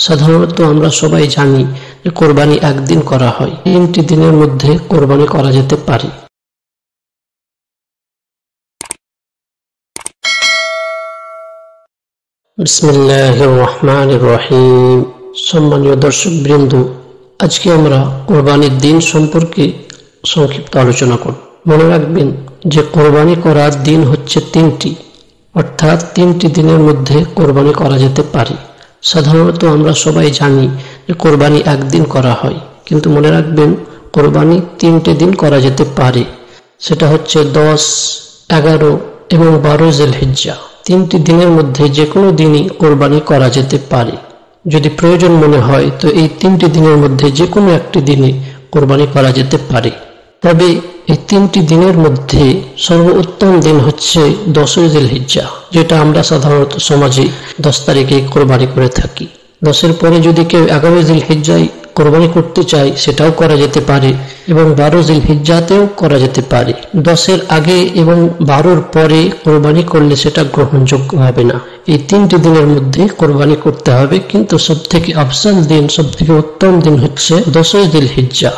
সাধারণত আমরা সবাই জানি যে কোরবানি একদিন করা হয়। 3টি দিনের মধ্যে কোরবানি করা যেতে পারে। বিসমিল্লাহির রহমানির রহিম। সম্মানীয় দর্শকবৃন্দ, আজকে আমরা কোরবানির দিন সম্পর্কে সংক্ষিপ্ত আলোচনা করব। মনে রাখবেন যে কোরবানি করার দিন হচ্ছে 3টি, অর্থাৎ 3টি দিনের মধ্যে কোরবানি করা যেতে পারে। সাধারণত আমরা সবাই জানি যে কোরবানি একদিন করা হয়, কিন্তু মনে রাখবেন কোরবানি 3টে দিন করা যেতে পারে। সেটা হচ্ছে 10, 11 এবং 12 জিলহিজ্জা। 3টি দিনের মধ্যে যে কোনো দিনই কোরবানি করা যেতে পারে। যদি প্রয়োজন মনে হয় তো এই 3টি দিনের মধ্যে যে কোনো একটি দিনে কোরবানি করা যেতে পারে। তবে এই 3টি দিনের মধ্যে সর্বোত্তম দিন হচ্ছে 10 জিলহিজ্জা, যেটা আমরা সাধারণত সমাজে 10 তারিখে কোরবানি করে থাকি। 10-এর পরে যদি কেউ 11 জিলহিজ্জায় কোরবানি করতে চায় সেটাও করা যেতে পারে, এবং 12 জিলহিজ্জাতেও করা যেতে পারে। 10-এর আগে এবং 12-র পরে কোরবানি করলে সেটা গ্রহণযোগ্য হবে না। এই 3টি দিনের মধ্যে কোরবানি করতে হবে, কিন্তু সবথেকে আফজাল দিন, সবথেকে উত্তম দিন হচ্ছে 10 জিলহিজ্জা।